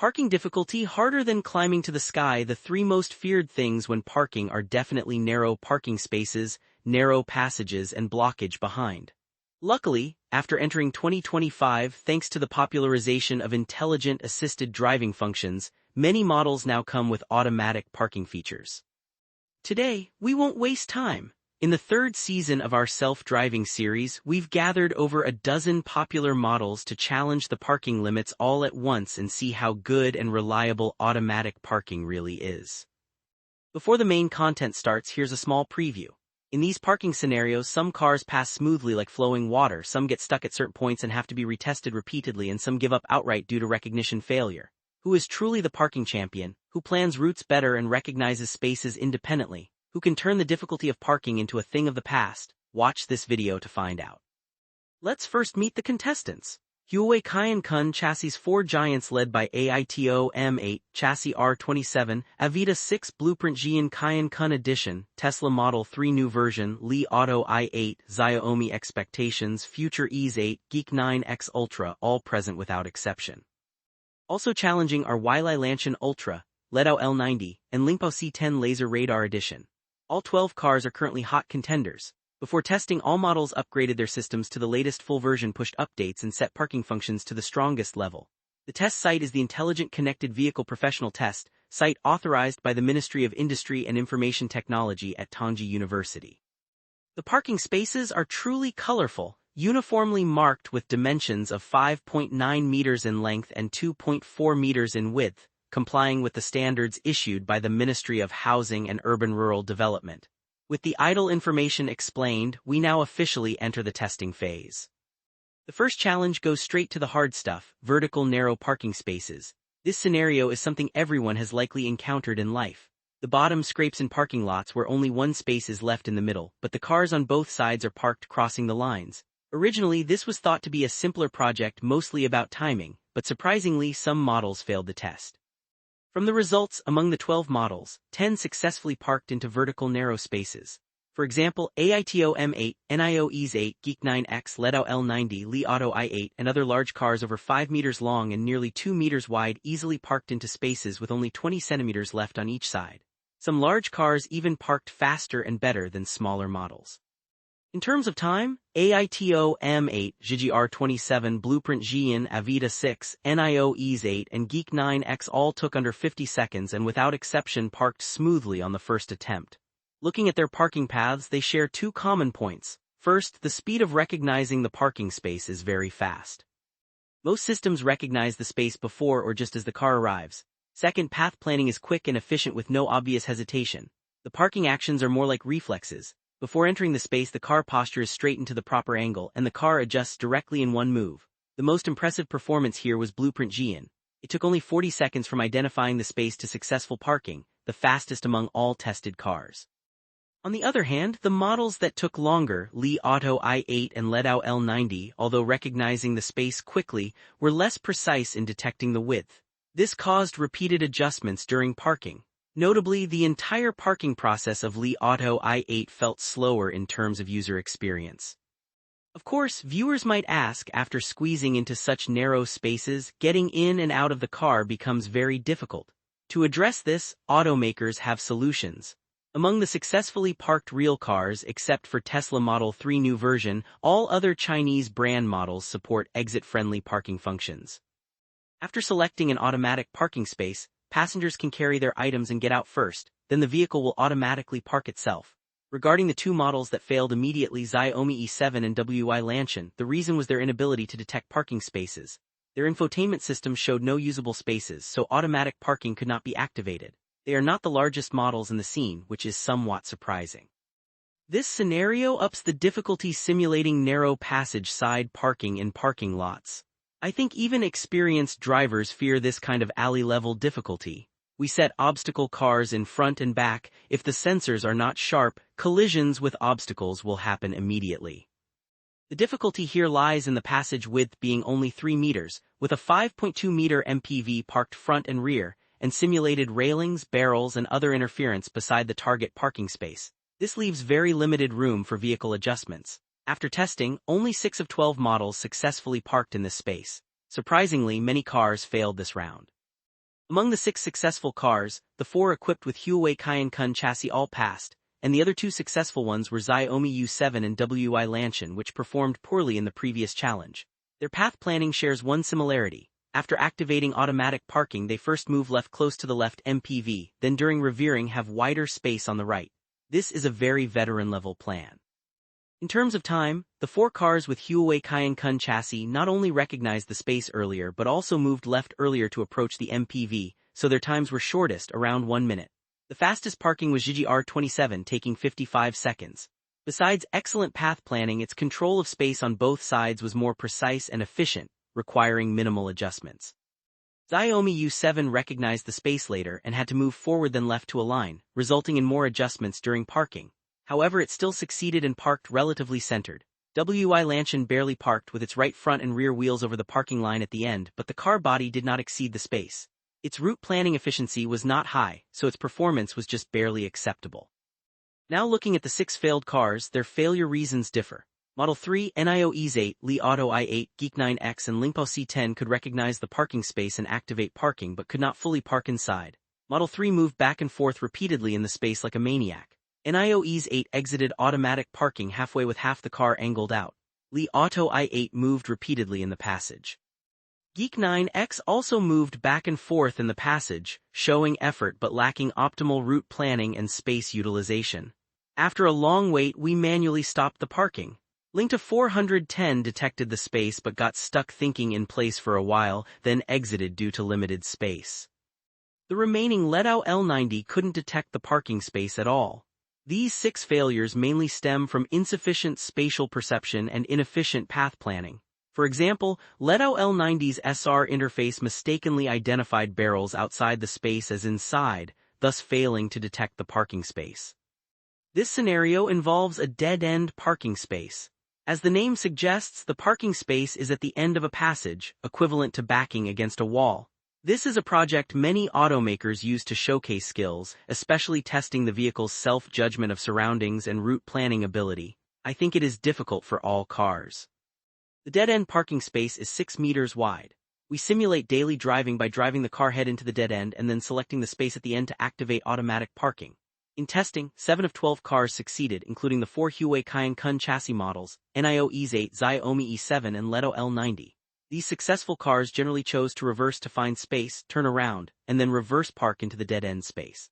Parking difficulty harder than climbing to the sky. The three most feared things when parking are definitely narrow parking spaces, narrow passages, and blockage behind. Luckily, after entering 2025, thanks to the popularization of intelligent assisted driving functions, many models now come with automatic parking features. Today, we won't waste time. In the third season of our self-driving series, we've gathered over a dozen popular models to challenge the parking limits all at once and see how good and reliable automatic parking really is. Before the main content starts, here's a small preview. In these parking scenarios, some cars pass smoothly like flowing water, some get stuck at certain points and have to be retested repeatedly, and some give up outright due to recognition failure. Who is truly the parking champion? Who plans routes better and recognizes spaces independently? Who can turn the difficulty of parking into a thing of the past? Watch this video to find out. Let's first meet the contestants. Huawei Kaiyan Chassis 4 Giants led by AITO M8, Chassis R27, Avida 6 Blueprint Jian Kaiyan Edition, Tesla Model 3 New Version, Li Auto i8, Xiaomi Expectations, Future Ease 8, Geek 9X Ultra, all present without exception. Also challenging are Huilai Lanshan Ultra, Ledao L90, and Lingpo C10 Laser Radar Edition. All 12 cars are currently hot contenders. Before testing, all models upgraded their systems to the latest full version, pushed updates, and set parking functions to the strongest level. The test site is the Intelligent Connected Vehicle Professional Test site authorized by the Ministry of Industry and Information Technology at Tongji University. The parking spaces are truly colorful, uniformly marked with dimensions of 5.9 meters in length and 2.4 meters in width, complying with the standards issued by the Ministry of Housing and Urban-Rural Development. With the idle information explained, we now officially enter the testing phase. The first challenge goes straight to the hard stuff: vertical narrow parking spaces. This scenario is something everyone has likely encountered in life. The bottom scrapes in parking lots where only one space is left in the middle, but the cars on both sides are parked crossing the lines. Originally, this was thought to be a simpler project mostly about timing, but surprisingly some models failed the test. From the results, among the 12 models, 10 successfully parked into vertical narrow spaces. For example, AITO M8, NIO Ease 8, Geek 9X, Ledao L90, Li Auto i8, and other large cars over 5 meters long and nearly 2 meters wide easily parked into spaces with only 20 centimeters left on each side. Some large cars even parked faster and better than smaller models. In terms of time, AITO M8, GGR27, Blueprint Jian, Avida 6, NIO Ease 8, and Geek 9X all took under 50 seconds and without exception parked smoothly on the first attempt. Looking at their parking paths, they share two common points. First, the speed of recognizing the parking space is very fast. Most systems recognize the space before or just as the car arrives. Second, path planning is quick and efficient with no obvious hesitation. The parking actions are more like reflexes. Before entering the space, the car posture is straightened to the proper angle, and the car adjusts directly in one move. The most impressive performance here was Blueprint Jian. It took only 40 seconds from identifying the space to successful parking, the fastest among all tested cars. On the other hand, the models that took longer, Li Auto i8 and Ledao L90, although recognizing the space quickly, were less precise in detecting the width. This caused repeated adjustments during parking. Notably, the entire parking process of Li Auto i8 felt slower in terms of user experience. Of course, viewers might ask, after squeezing into such narrow spaces, getting in and out of the car becomes very difficult. To address this, automakers have solutions. Among the successfully parked real cars, except for Tesla Model 3 New Version, all other Chinese brand models support exit-friendly parking functions. After selecting an automatic parking space, passengers can carry their items and get out first, then the vehicle will automatically park itself. Regarding the two models that failed immediately, Xiaomi E7 and Huilai Lanshan, the reason was their inability to detect parking spaces. Their infotainment system showed no usable spaces, so automatic parking could not be activated. They are not the largest models in the scene, which is somewhat surprising. This scenario ups the difficulty simulating narrow passage side parking in parking lots. I think even experienced drivers fear this kind of alley-level difficulty. We set obstacle cars in front and back. If the sensors are not sharp, collisions with obstacles will happen immediately. The difficulty here lies in the passage width being only 3 meters, with a 5.2-meter MPV parked front and rear, and simulated railings, barrels, and other interference beside the target parking space. This leaves very limited room for vehicle adjustments. After testing, only 6 of 12 models successfully parked in this space. Surprisingly, many cars failed this round. Among the 6 successful cars, the 4 equipped with Huawei Kaiyan chassis all passed, and the other 2 successful ones were Xiaomi U7 and WI Lanshan, which performed poorly in the previous challenge. Their path planning shares one similarity. After activating automatic parking, they first move left close to the left MPV, then during reversing have wider space on the right. This is a very veteran-level plan. In terms of time, the 4 cars with Huawei Kaiyan chassis not only recognized the space earlier but also moved left earlier to approach the MPV, so their times were shortest, around 1 minute. The fastest parking was Jiji R27, taking 55 seconds. Besides excellent path planning, its control of space on both sides was more precise and efficient, requiring minimal adjustments. Xiaomi U7 recognized the space later and had to move forward then left to align, resulting in more adjustments during parking. However, it still succeeded and parked relatively centered. WI Lanshan barely parked with its right front and rear wheels over the parking line at the end, but the car body did not exceed the space. Its route planning efficiency was not high, so its performance was just barely acceptable. Now looking at the 6 failed cars, their failure reasons differ. Model 3, NIO EASE8, Li Auto i8, Geek 9X and Lingpo C10 could recognize the parking space and activate parking but could not fully park inside. Model 3 moved back and forth repeatedly in the space like a maniac. NIO EASE8 exited automatic parking halfway with half the car angled out. Li Auto i8 moved repeatedly in the passage. Geek 9X also moved back and forth in the passage, showing effort but lacking optimal route planning and space utilization. After a long wait, we manually stopped the parking. Lingta 410 detected the space but got stuck thinking in place for a while, then exited due to limited space. The remaining Ledao L90 couldn't detect the parking space at all. These 6 failures mainly stem from insufficient spatial perception and inefficient path planning. For example, Ledao L90's SR interface mistakenly identified barrels outside the space as inside, thus failing to detect the parking space. This scenario involves a dead-end parking space. As the name suggests, the parking space is at the end of a passage, equivalent to backing against a wall. This is a project many automakers use to showcase skills, especially testing the vehicle's self-judgment of surroundings and route planning ability. I think it is difficult for all cars. The dead-end parking space is 6 meters wide. We simulate daily driving by driving the car head into the dead end and then selecting the space at the end to activate automatic parking. In testing, 7 of 12 cars succeeded, including the 4 Huawei Kaiyan chassis models, NIO EASE8, Xiaomi E7 and Ledao L90. These successful cars generally chose to reverse to find space, turn around, and then reverse park into the dead-end space.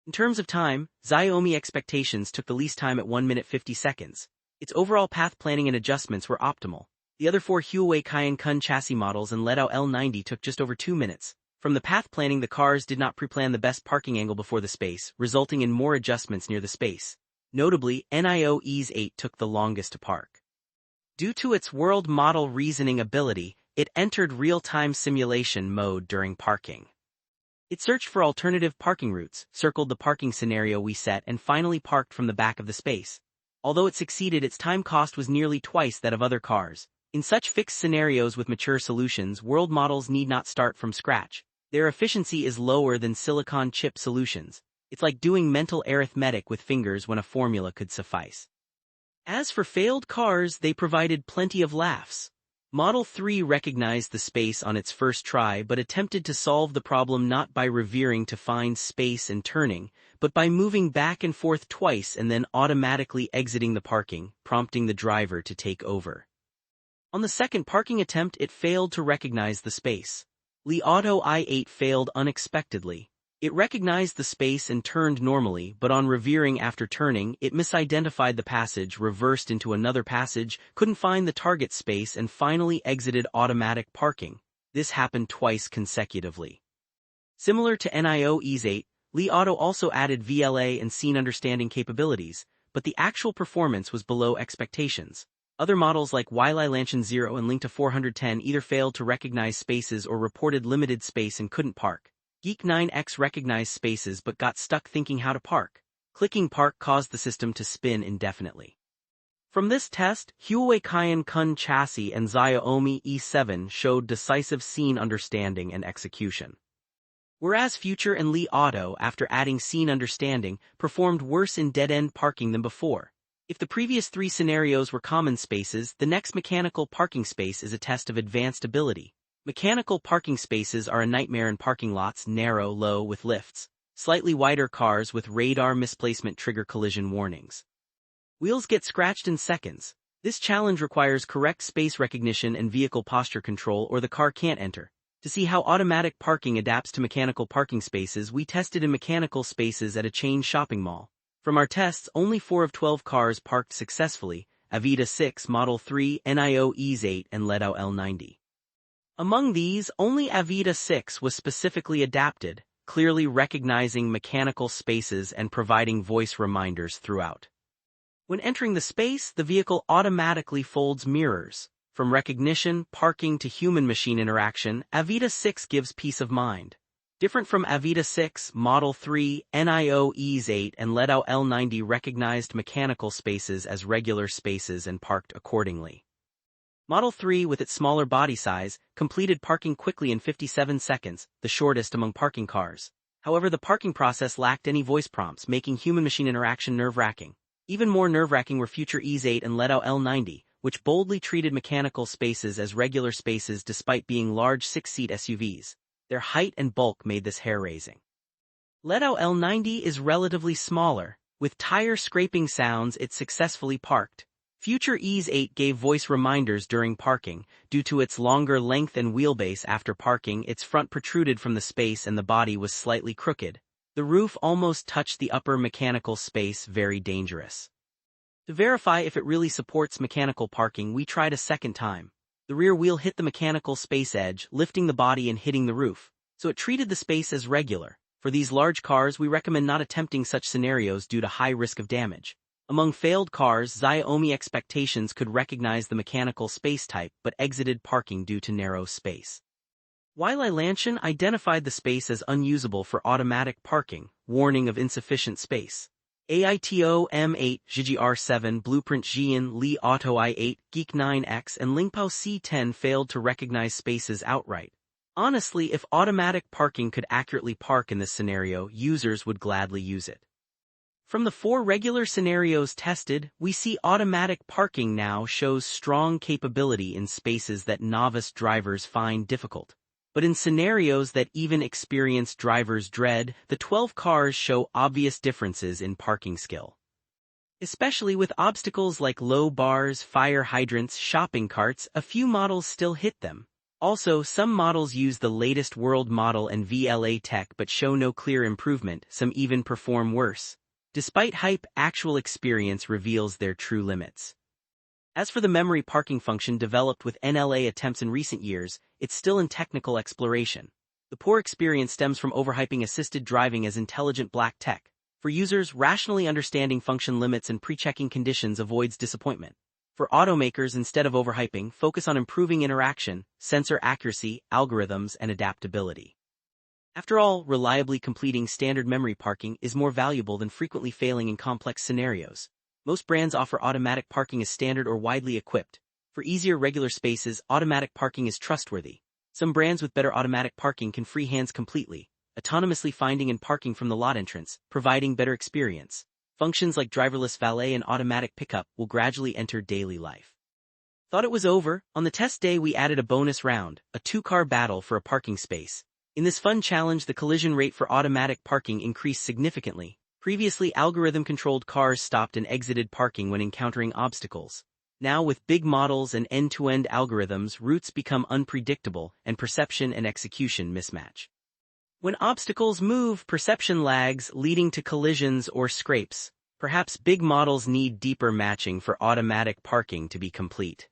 In terms of time, Xiaomi expectations took the least time at 1 minute 50 seconds. Its overall path planning and adjustments were optimal. The other 4 Huawei Kaiyan chassis models and Ledao L90 took just over 2 minutes. From the path planning, the cars did not pre-plan the best parking angle before the space, resulting in more adjustments near the space. Notably, NIO EASE8 took the longest to park. Due to its world model reasoning ability, it entered real-time simulation mode during parking. It searched for alternative parking routes, circled the parking scenario we set and finally parked from the back of the space. Although it succeeded, its time cost was nearly twice that of other cars. In such fixed scenarios with mature solutions, world models need not start from scratch. Their efficiency is lower than silicon chip solutions. It's like doing mental arithmetic with fingers when a formula could suffice. As for failed cars, they provided plenty of laughs. Model 3 recognized the space on its first try but attempted to solve the problem not by reversing to find space and turning, but by moving back and forth twice and then automatically exiting the parking, prompting the driver to take over. On the second parking attempt, it failed to recognize the space. Li Auto i8 failed unexpectedly. It recognized the space and turned normally, but on reversing after turning, it misidentified the passage, reversed into another passage, couldn't find the target space and finally exited automatic parking. This happened twice consecutively. Similar to NIO EASE8, Li Auto also added VLA and scene understanding capabilities, but the actual performance was below expectations. Other models like Huawei Lanshan 0 and Lingta 410 either failed to recognize spaces or reported limited space and couldn't park. Geek 9X recognized spaces but got stuck thinking how to park. Clicking park caused the system to spin indefinitely. From this test, Huawei Kaiyan chassis and Xiaomi E7 showed decisive scene understanding and execution. Whereas Future and Li Auto, after adding scene understanding, performed worse in dead-end parking than before. If the previous 3 scenarios were common spaces, the next mechanical parking space is a test of advanced ability. Mechanical parking spaces are a nightmare in parking lots narrow, low with lifts, slightly wider cars with radar misplacement trigger collision warnings. Wheels get scratched in seconds. This challenge requires correct space recognition and vehicle posture control or the car can't enter. To see how automatic parking adapts to mechanical parking spaces, we tested in mechanical spaces at a chain shopping mall. From our tests, only 4 of 12 cars parked successfully: Avida 6, Model 3, NIO EZ8, and Ledo L90. Among these, only Avida 6 was specifically adapted, clearly recognizing mechanical spaces and providing voice reminders throughout. When entering the space, the vehicle automatically folds mirrors. From recognition, parking to human-machine interaction, Avida 6 gives peace of mind. Different from Avida 6, Model 3, NIO EZ8, and Ledo L90 recognized mechanical spaces as regular spaces and parked accordingly. Model 3, with its smaller body size, completed parking quickly in 57 seconds, the shortest among parking cars. However, the parking process lacked any voice prompts, making human-machine interaction nerve-wracking. Even more nerve-wracking were future EZ8 and Ledo L90, which boldly treated mechanical spaces as regular spaces despite being large 6-seat SUVs. Their height and bulk made this hair-raising. Ledo L90 is relatively smaller. With tire scraping sounds, it successfully parked. Future EZ8 gave voice reminders during parking. Due to its longer length and wheelbase after parking, its front protruded from the space and the body was slightly crooked. The roof almost touched the upper mechanical space, very dangerous. To verify if it really supports mechanical parking, we tried a second time. The rear wheel hit the mechanical space edge, lifting the body and hitting the roof, so it treated the space as regular. For these large cars, we recommend not attempting such scenarios due to high risk of damage. Among failed cars, Xiaomi Expectations could recognize the mechanical space type but exited parking due to narrow space. Wiley Lanshan identified the space as unusable for automatic parking, warning of insufficient space. AITO M8, GGR7, Blueprint Xian, Li Auto i8, Geek 9X, and Lingpao C10 failed to recognize spaces outright. Honestly, if automatic parking could accurately park in this scenario, users would gladly use it. From the 4 regular scenarios tested, we see automatic parking now shows strong capability in spaces that novice drivers find difficult. But in scenarios that even experienced drivers dread, the 12 cars show obvious differences in parking skill. Especially with obstacles like low bars, fire hydrants, shopping carts, a few models still hit them. Also, some models use the latest world model and VLA tech but show no clear improvement, some even perform worse. Despite hype, actual experience reveals their true limits. As for the memory parking function developed with NLA attempts in recent years, it's still in technical exploration. The poor experience stems from overhyping assisted driving as intelligent black tech. For users, rationally understanding function limits and pre-checking conditions avoids disappointment. For automakers, instead of overhyping, focus on improving interaction, sensor accuracy, algorithms, and adaptability. After all, reliably completing standard memory parking is more valuable than frequently failing in complex scenarios. Most brands offer automatic parking as standard or widely equipped. For easier regular spaces, automatic parking is trustworthy. Some brands with better automatic parking can free hands completely, autonomously finding and parking from the lot entrance, providing better experience. Functions like driverless valet and automatic pickup will gradually enter daily life. Thought it was over? On the test day we added a bonus round, a 2-car battle for a parking space. In this fun challenge, the collision rate for automatic parking increased significantly. Previously, algorithm-controlled cars stopped and exited parking when encountering obstacles. Now, with big models and end-to-end algorithms, routes become unpredictable and perception and execution mismatch. When obstacles move, perception lags, leading to collisions or scrapes. Perhaps big models need deeper matching for automatic parking to be complete.